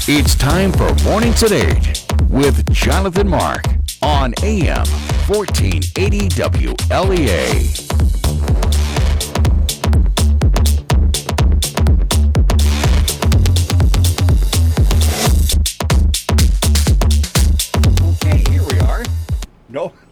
It's time for Mornings at 8 with Jonathan Mark on AM 1480 WLEA.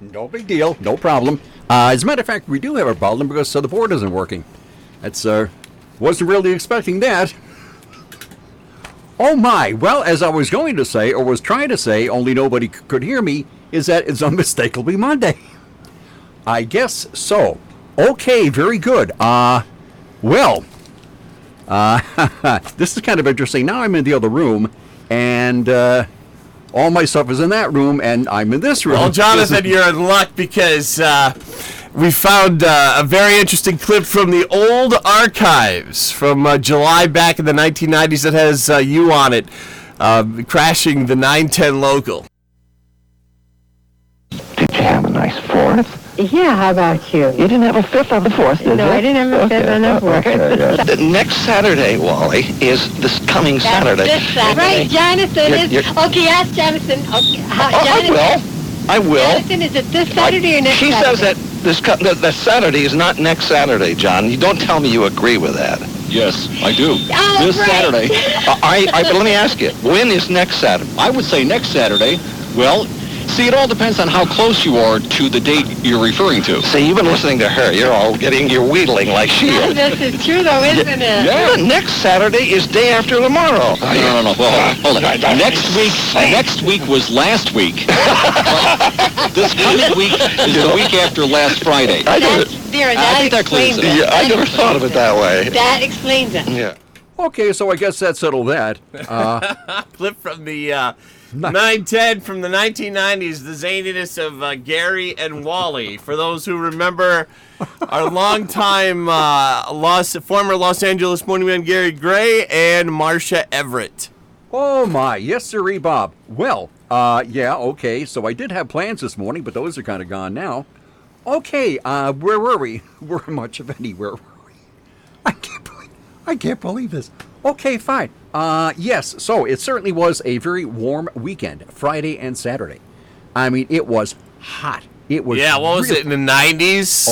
No big deal. No problem. As a matter of fact, we do have a problem because the board isn't working. That's wasn't really expecting that. Oh my! Well, as I was going to say, or was trying to say, only nobody could hear me, is that it's unmistakably Monday. I guess so. Okay, very good. Well, this is kind of interesting. Now I'm in the other room, and all my stuff is in that room, and I'm in this room. Well, Jonathan, you're in luck because we found a very interesting clip from the old archives from July back in the 1990s that has you on it, crashing the 910 local. Did you have a nice fourth? Yeah, how about you? You didn't have a fifth on the fourth, did you? No, I didn't have a fifth on the fourth. Okay. The next Saturday, Wally, is this coming Saturday. This Saturday. Right, Jonathan okay, ask Jonathan. Okay, I will. Jonathan, is it this Saturday or next Saturday? Saturday? She says that that Saturday is not next Saturday, John. You don't tell me you agree with that. Yes, I do. Oh, This right. Saturday. But let me ask you, when is next Saturday? I would say next Saturday. Well, see, it all depends on how close you are to the date you're referring to. See, you've been listening to her. You're wheedling like she is. This is true, though, isn't it? Yeah, next Saturday is day after tomorrow. No. Well, hold on. Next week was last week. This coming week is the week after last Friday. I think that clears it up. Yeah, I never thought of it that way. That explains it. Yeah. Okay, so I guess that settled that. Clip from the 910 from the 1990s, the zaniness of Gary and Wally. For those who remember, our longtime former Los Angeles morning man Gary Gray and Marcia Everett. Oh my, yes sirree, Bob. Well, yeah, okay, so I did have plans this morning, but those are kind of gone now. Okay, where were we? Where much of anywhere were we? I can't believe this. Okay, fine. Yes, so it certainly was a very warm weekend, Friday and Saturday. I mean, it was hot. It was what was it, in the 90s?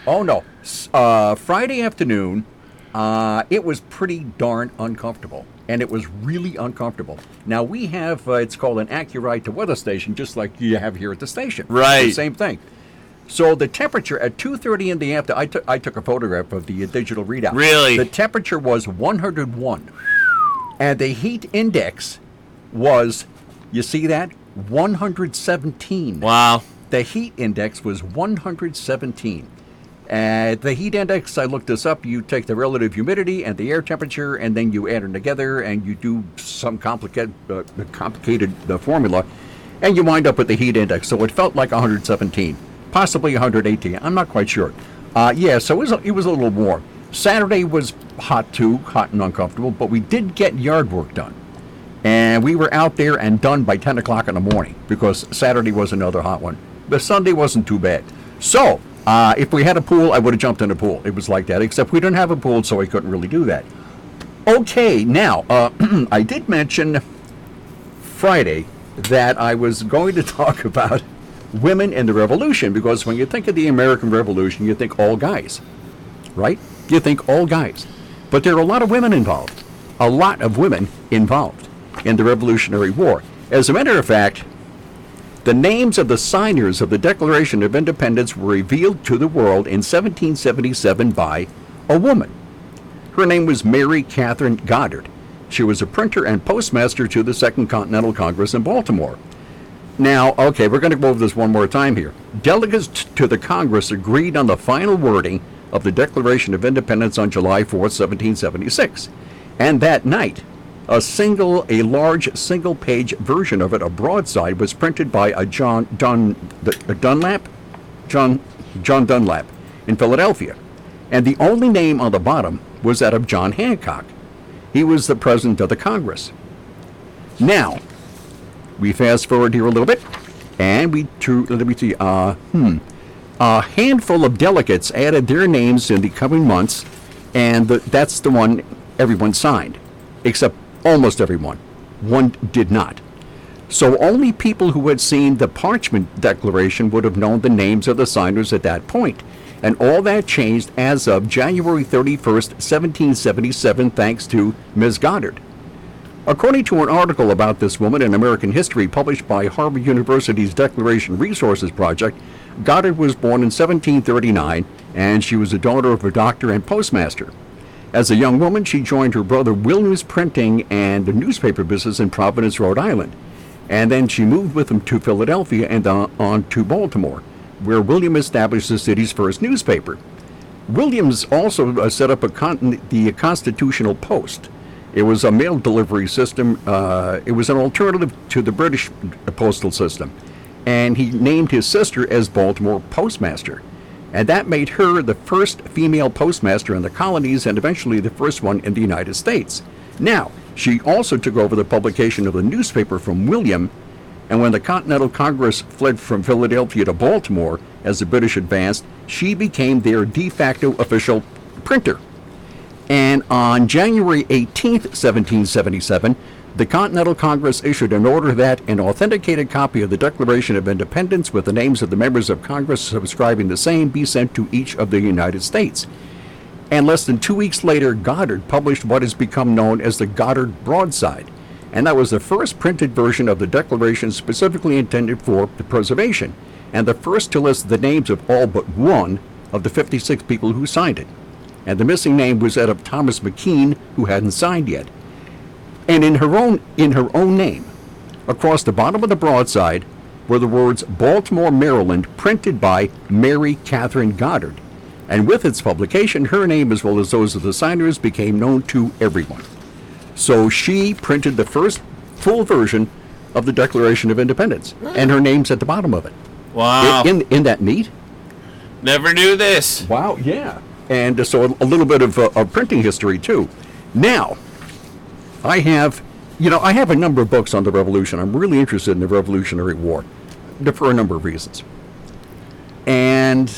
Oh no. Friday afternoon, it was pretty darn uncomfortable. And it was really uncomfortable. Now, we have, it's called an AccuRide to weather station, just like you have here at the station. Right. The same thing. So the temperature at 2:30 in the afternoon, I took a photograph of the digital readout. Really? The temperature was 101. And the heat index was, you see that? 117. Wow. The heat index was 117. The heat index, I looked this up, you take the relative humidity and the air temperature, and then you add them together, and you do some complicated formula, and you wind up with the heat index. So it felt like 117, possibly 118. I'm not quite sure. So it was a little warm. Saturday was hot too, hot and uncomfortable, but we did get yard work done. And we were out there and done by 10 o'clock in the morning, because Saturday was another hot one. But Sunday wasn't too bad. So, if we had a pool, I would have jumped in the pool. It was like that, except we didn't have a pool, so I couldn't really do that. Okay, now, I did mention Friday that I was going to talk about women in the Revolution, because when you think of the American Revolution, you think all guys, right? You think all guys. But there are a lot of women involved. A lot of women involved in the Revolutionary War. As a matter of fact, the names of the signers of the Declaration of Independence were revealed to the world in 1777 by a woman. Her name was Mary Catherine Goddard. She was a printer and postmaster to the Second Continental Congress in Baltimore. Now, okay, we're going to go over this one more time here. Delegates to the Congress agreed on the final wording of the Declaration of Independence on July 4th, 1776. And that night, a large single-page version of it, a broadside, was printed by a John Dunlap in Philadelphia. And the only name on the bottom was that of John Hancock. He was the president of the Congress. Now, we fast forward here a little bit, and a handful of delegates added their names in the coming months, and that's the one everyone signed, except almost everyone. one did not. So only people who had seen the parchment declaration would have known the names of the signers at that point. And all that changed as of January 31st, 1777, thanks to Ms. Goddard. According to an article about this woman in American History published by Harvard University's Declaration Resources Project, Goddard was born in 1739, and she was the daughter of a doctor and postmaster. As a young woman, she joined her brother William's printing and the newspaper business in Providence, Rhode Island. And then she moved with him to Philadelphia and on to Baltimore, where William established the city's first newspaper. Williams also set up the Constitutional Post. It was a mail delivery system. It was an alternative to the British postal system. And he named his sister as Baltimore Postmaster. And that made her the first female postmaster in the colonies and eventually the first one in the United States. Now, she also took over the publication of the newspaper from William, and when the Continental Congress fled from Philadelphia to Baltimore as the British advanced, she became their de facto official printer. And on January 18th, 1777, the Continental Congress issued an order that an authenticated copy of the Declaration of Independence with the names of the members of Congress subscribing the same be sent to each of the United States. And less than 2 weeks later, Goddard published what has become known as the Goddard Broadside. And that was the first printed version of the Declaration specifically intended for the preservation, and the first to list the names of all but one of the 56 people who signed it. And the missing name was that of Thomas McKean, who hadn't signed yet. And in her own name, across the bottom of the broadside, were the words Baltimore, Maryland, printed by Mary Catherine Goddard. And with its publication, her name as well as those of the signers became known to everyone. So she printed the first full version of the Declaration of Independence, and her name's at the bottom of it. Wow. Isn't that neat? Never knew this. Wow, yeah. And so a little bit of printing history, too. Now, I have a number of books on the Revolution. I'm really interested in the Revolutionary War for a number of reasons. And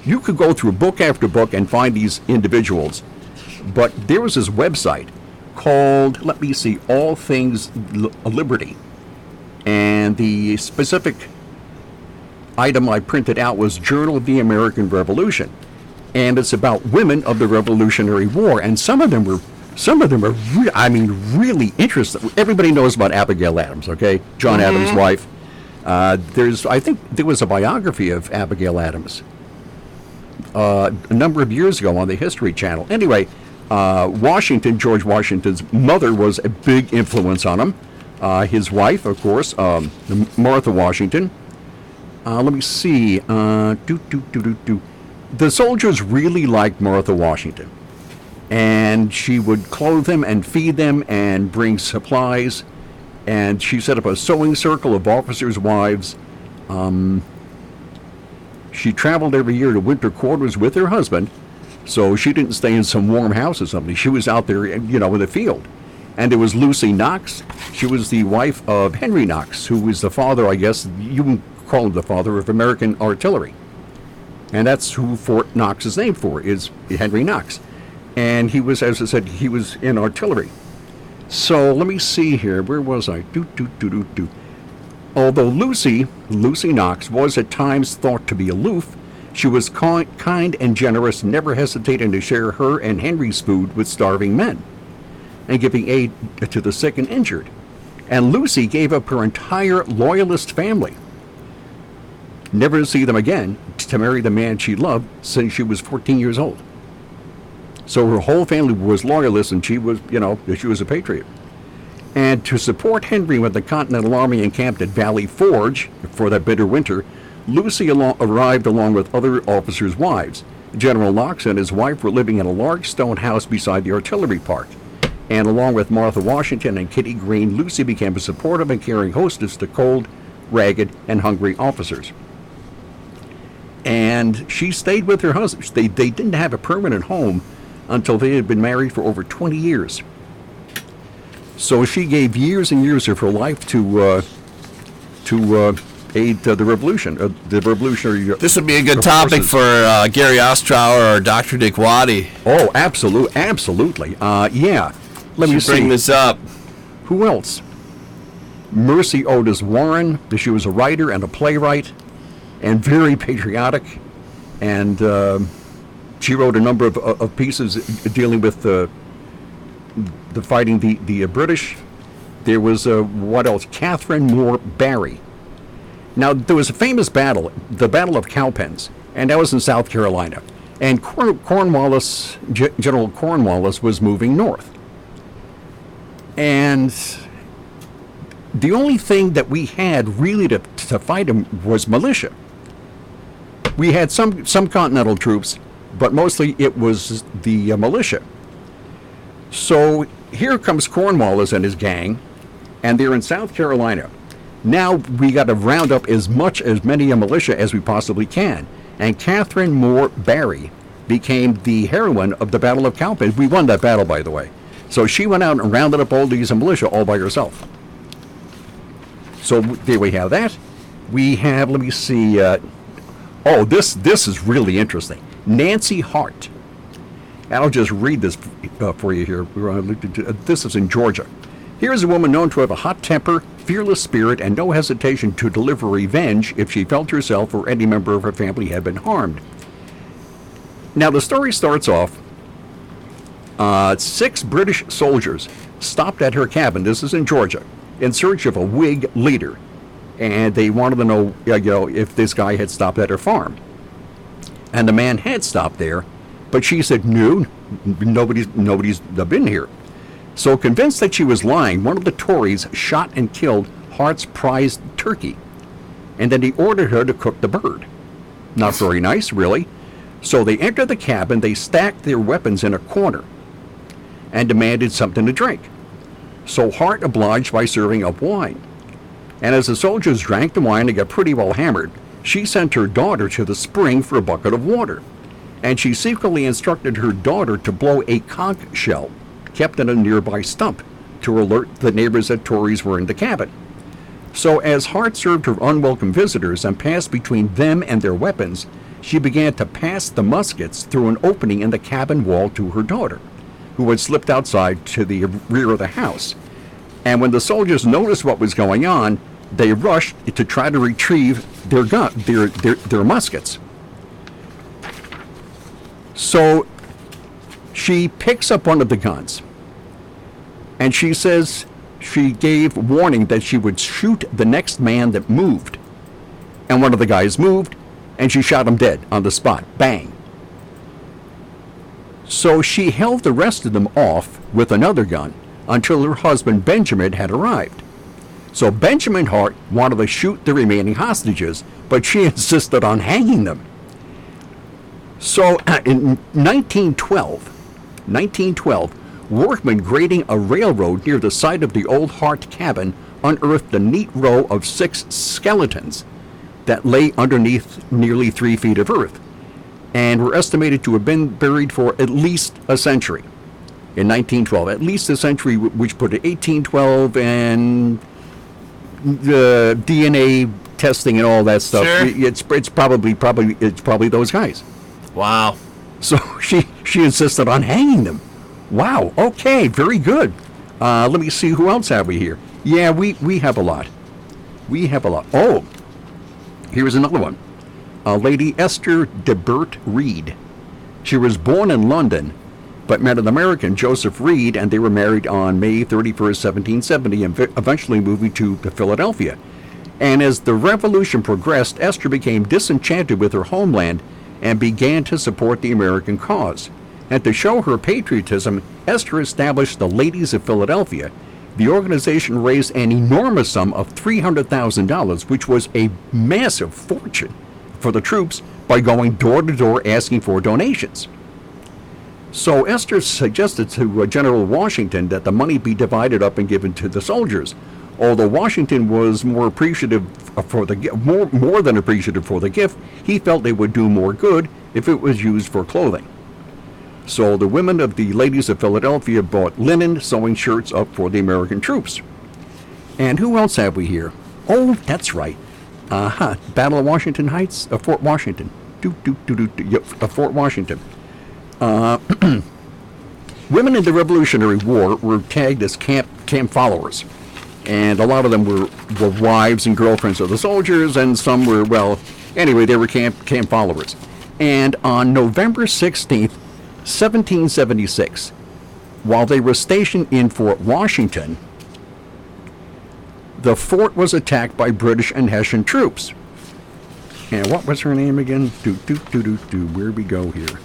you could go through book after book and find these individuals, but there was this website called, All Things Liberty. And the specific item I printed out was Journal of the American Revolution. And it's about women of the Revolutionary War. And some of them are really interesting. Everybody knows about Abigail Adams, okay? John Adams' wife. I think there was a biography of Abigail Adams a number of years ago on the History Channel. Anyway, George Washington's mother was a big influence on him. His wife, of course, Martha Washington. Let me see. The soldiers really liked Martha Washington. And she would clothe them and feed them and bring supplies. And she set up a sewing circle of officers' wives. She traveled every year to winter quarters with her husband, so she didn't stay in some warm house or something. She was out there, in the field. And there was Lucy Knox. She was the wife of Henry Knox, who was the father, I guess, you can call him the father of American artillery. And that's who Fort Knox is named for, is Henry Knox. And he was, as I said, he was in artillery. So let me see here. Where was I? Although Lucy Knox was at times thought to be aloof, she was kind and generous, never hesitating to share her and Henry's food with starving men and giving aid to the sick and injured. And Lucy gave up her entire Loyalist family, never to see them again, to marry the man she loved since she was 14 years old. So her whole family was Loyalists, and she was a patriot. And to support Henry when the Continental Army encamped at Valley Forge for that bitter winter, Lucy arrived along with other officers' wives. General Knox and his wife were living in a large stone house beside the artillery park. And along with Martha Washington and Kitty Green, Lucy became a supportive and caring hostess to cold, ragged, and hungry officers. And she stayed with her husband. They didn't have a permanent home until they had been married for over 20 years. So she gave years and years of her life to aid the revolution, the revolutionary. This would be a good topic for Gary Ostrower or Dr. Dick Waddy. Oh, absolutely. Yeah. Let me see. Bring this up. Who else? Mercy Otis Warren. She was a writer and a playwright and very patriotic. And she wrote a number of pieces dealing with the fighting the British. There was, what else? Catherine Moore Barry. Now, there was a famous battle, the Battle of Cowpens, and that was in South Carolina. And Cornwallis, General Cornwallis, was moving north. And the only thing that we had really to fight him was militia. We had some Continental troops, but mostly it was the militia. So here comes Cornwallis and his gang, and they're in South Carolina. Now we got to round up as many militia as we possibly can. And Catherine Moore Barry became the heroine of the Battle of Cowpens. We won that battle, by the way. So she went out and rounded up all these militia all by herself. So there we have that. We have, let me see, this is really interesting. Nancy Hart. And I'll just read this for you here. This is in Georgia. Here's a woman known to have a hot temper, fearless spirit, and no hesitation to deliver revenge if she felt herself or any member of her family had been harmed. Now, the story starts off, 6 British soldiers stopped at her cabin, this is in Georgia, in search of a Whig leader. And they wanted to know, if this guy had stopped at her farm. And the man had stopped there, but she said, no, nobody's been here. So convinced that she was lying, one of the Tories shot and killed Hart's prized turkey. And then he ordered her to cook the bird. Not very nice, really. So they entered the cabin, they stacked their weapons in a corner, and demanded something to drink. So Hart obliged by serving up wine. And as the soldiers drank the wine and got pretty well hammered, she sent her daughter to the spring for a bucket of water. And she secretly instructed her daughter to blow a conch shell kept in a nearby stump to alert the neighbors that Tories were in the cabin. So as Hart served her unwelcome visitors and passed between them and their weapons, she began to pass the muskets through an opening in the cabin wall to her daughter, who had slipped outside to the rear of the house. And when the soldiers noticed what was going on, they rushed to try to retrieve their muskets. So she picks up one of the guns, and she says she gave warning that she would shoot the next man that moved. And one of the guys moved, and she shot him dead on the spot. Bang. So she held the rest of them off with another gun until her husband Benjamin had arrived. So Benjamin Hart wanted to shoot the remaining hostages, but she insisted on hanging them. So in 1912, workmen grading a railroad near the site of the old Hart cabin unearthed a neat row of 6 skeletons that lay underneath nearly 3 feet of earth and were estimated to have been buried for at least a century. In 1912, at least a century, which put it 1812, and the DNA testing and all that stuff. Sure. It's probably those guys. Wow. So she insisted on hanging them. Wow. Okay. Very good. Let me see, who else have we here? Yeah, we have a lot. We have a lot. Oh, here's another one. Lady Esther de Burt Reed. She was born in London, but met an American, Joseph Reed, and they were married on May 31st, 1770, and eventually moving to Philadelphia. And as the revolution progressed, Esther became disenchanted with her homeland and began to support the American cause. And to show her patriotism, Esther established the Ladies of Philadelphia. The organization raised an enormous sum of $300,000, which was a massive fortune for the troops, by going door to door asking for donations. So Esther suggested to General Washington that the money be divided up and given to the soldiers. Although Washington was more appreciative for the more than appreciative for the gift, he felt it would do more good if it was used for clothing. So the women of the Ladies of Philadelphia bought linen sewing shirts up for the American troops. And who else have we here? Oh, that's right. Battle of Washington Heights, Fort Washington. Fort Washington. Women in the Revolutionary War were tagged as camp followers. And a lot of them were wives and girlfriends of the soldiers, and some were, well, anyway, they were camp followers. And on November 16th, 1776, while they were stationed in Fort Washington, the fort was attacked by British and Hessian troops. And what was her name again? Where we go here?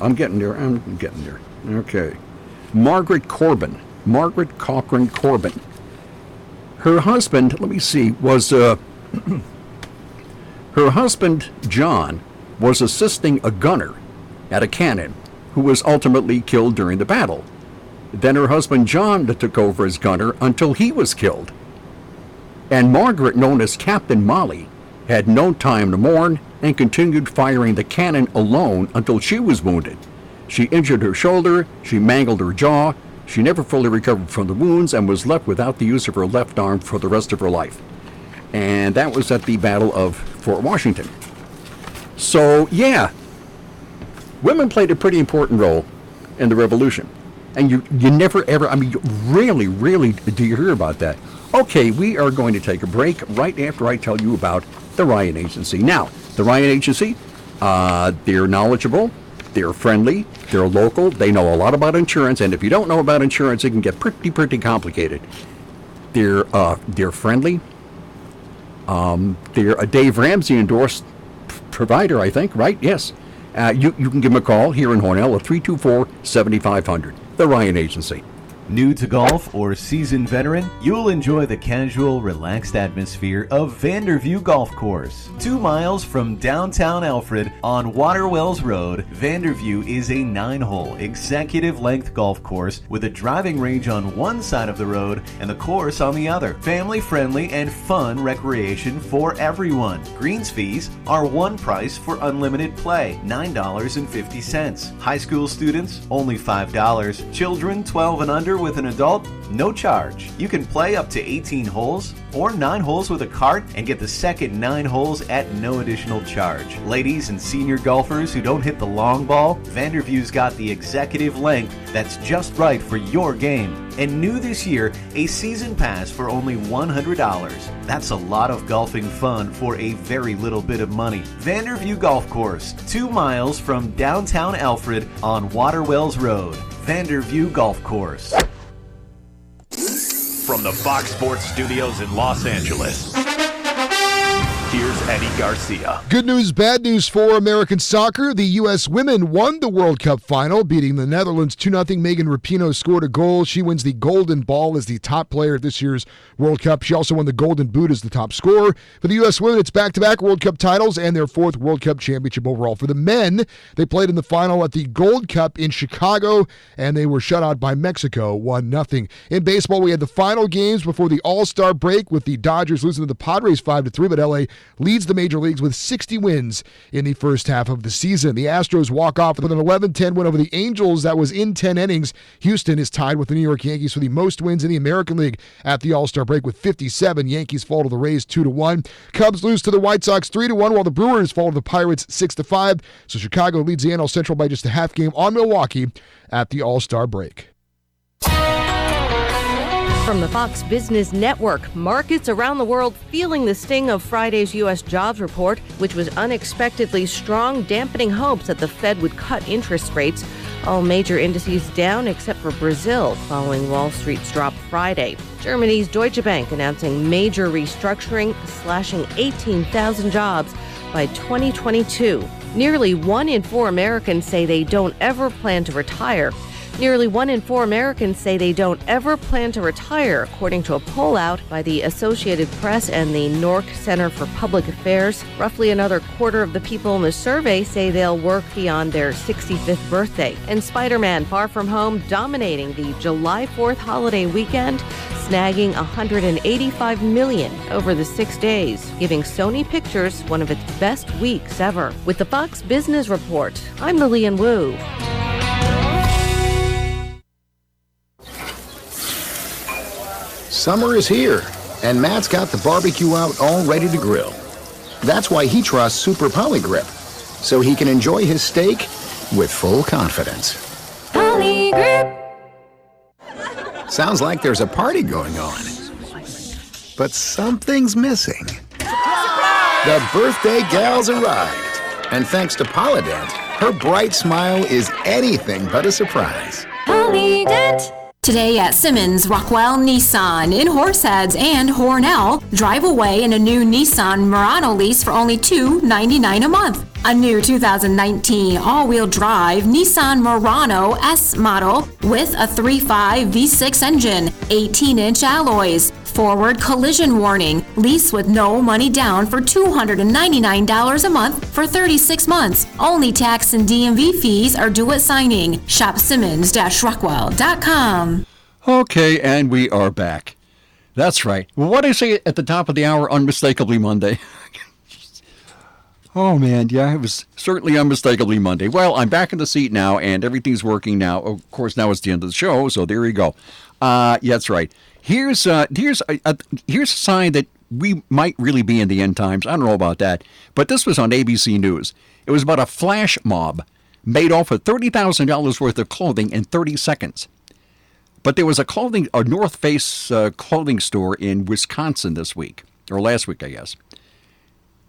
I'm getting there. Okay. Margaret Cochrane Corbin. Her husband, let me see, was her husband John was assisting a gunner at a cannon who was ultimately killed during the battle. Then her husband John took over as gunner until he was killed. And Margaret, known as Captain Molly, had no time to mourn and continued firing the cannon alone until she was wounded. She injured her shoulder, she mangled her jaw, she never fully recovered from the wounds and was left without the use of her left arm for the rest of her life. And that was at the Battle of Fort Washington. So, yeah, women played a pretty important role in the Revolution. And you never ever, rarely do you hear about that. Okay, we are going to take a break right after I tell you about the Ryan Agency. Now, the Ryan Agency, they're knowledgeable, they're friendly, they're local, they know a lot about insurance, and if you don't know about insurance, it can get pretty complicated. They're friendly. They're a Dave Ramsey endorsed provider, I think, right? Yes. You can give them a call here in Hornell at 324-7500. The Ryan Agency. New to golf or seasoned veteran, you'll enjoy the casual, relaxed atmosphere of Vanderview Golf Course. 2 miles from downtown Alfred on Waterwells Road, Vanderview is a 9-hole executive-length golf course with a driving range on one side of the road and the course on the other. Family-friendly and fun recreation for everyone. Greens fees are one price for unlimited play, $9.50. High school students, only $5. Children 12 and under with an adult, no charge. You can play up to 18 holes or 9 holes with a cart and get the second 9 holes at no additional charge. Ladies and senior golfers who don't hit the long ball, Vanderview's got the executive length that's just right for your game. And new this year, a season pass for only $100. That's a lot of golfing fun for a very little bit of money. Vanderview Golf Course, 2 miles from downtown Alfred on Waterwells Road. Vanderview Golf Course. From the Fox Sports Studios in Los Angeles, here's Eddie Garcia. Good news, bad news for American soccer. The U.S. women won the World Cup final, beating the Netherlands 2-0. Megan Rapinoe scored a goal. She wins the Golden Ball as the top player at this year's World Cup. She also won the Golden Boot as the top scorer. For the U.S. women, it's back-to-back World Cup titles and their 4th World Cup championship overall. For the men, they played in the final at the Gold Cup in Chicago, and they were shut out by Mexico 1-0. In baseball, we had the final games before the All-Star break, with the Dodgers losing to the Padres 5-3, but L.A. leads the major leagues with 60 wins in the first half of the season. The Astros walk off with an 11-10 win over the Angels. That was in 10 innings. Houston is tied with the New York Yankees for the most wins in the American League at the All-Star break with 57. Yankees fall to the Rays 2-1. Cubs lose to the White Sox 3-1, while the Brewers fall to the Pirates 6-5. So Chicago leads the NL Central by just a half game on Milwaukee at the All-Star break. From the Fox Business Network, markets around the world feeling the sting of Friday's U.S. jobs report, which was unexpectedly strong, dampening hopes that the Fed would cut interest rates. All major indices down except for Brazil, following Wall Street's drop Friday. Germany's Deutsche Bank announcing major restructuring, slashing 18,000 jobs by 2022. Nearly 1 in 4 Americans say they don't ever plan to retire. Nearly 1 in 4 Americans say they don't ever plan to retire, according to a poll out by the Associated Press and the Nork Center for Public Affairs. Roughly another quarter of the people in the survey say they'll work beyond their 65th birthday. And Spider-Man: Far From Home dominating the July 4th holiday weekend, snagging $185 million over the 6 days, giving Sony Pictures one of its best weeks ever. With the Fox Business Report, I'm Lillian Wu. Summer is here, and Matt's got the barbecue out all ready to grill. That's why he trusts Super Polygrip, so he can enjoy his steak with full confidence. Polygrip. Sounds like there's a party going on. But something's missing. The birthday gal's arrived. And thanks to Polydent, her bright smile is anything but a surprise. Polydent. Today at Simmons Rockwell Nissan in Horseheads and Hornell, drive away in a new Nissan Murano lease for only $299 a month. A new 2019 all-wheel drive Nissan Murano S model with a 3.5 V6 engine, 18-inch alloys, forward collision warning, lease with no money down for $299 a month for 36 months. Only tax and DMV fees are due at signing. Shop Simmons-Rockwell.com. Okay, and we are back. That's right. Well, what did I say at the top of the hour? Unmistakably Monday. Oh, man, yeah, it was certainly unmistakably Monday. Well, I'm back in the seat now, and everything's working now. Of course, now it's the end of the show, so there you go. Yeah, that's right. Here's a sign that we might really be in the end times. I don't know about that, but this was on ABC News. It was about a flash mob made off of $30,000 worth of clothing in 30 seconds. But there was a North Face clothing store in Wisconsin this week, or last week, I guess.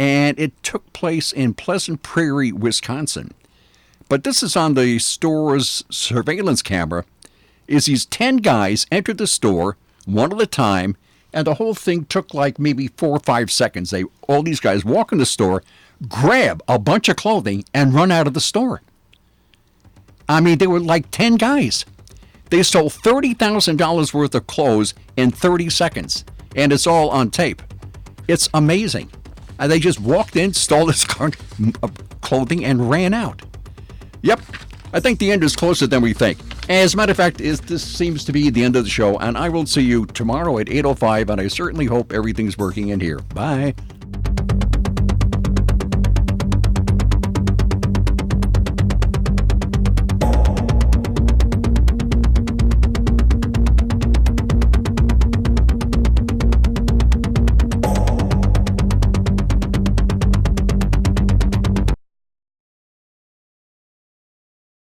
And it took place in Pleasant Prairie, Wisconsin. But this is on the store's surveillance camera. Is these 10 guys entered the store one at a time, and the whole thing took like maybe 4 or 5 seconds. All these guys walk in the store, grab a bunch of clothing, and run out of the store. I mean, they were like 10 guys. They stole $30,000 worth of clothes in 30 seconds, and it's all on tape. It's amazing. And they just walked in, stole this clothing, and ran out. Yep, I think the end is closer than we think. As a matter of fact, this seems to be the end of the show, and I will see you tomorrow at 8:05, and I certainly hope everything's working in here. Bye.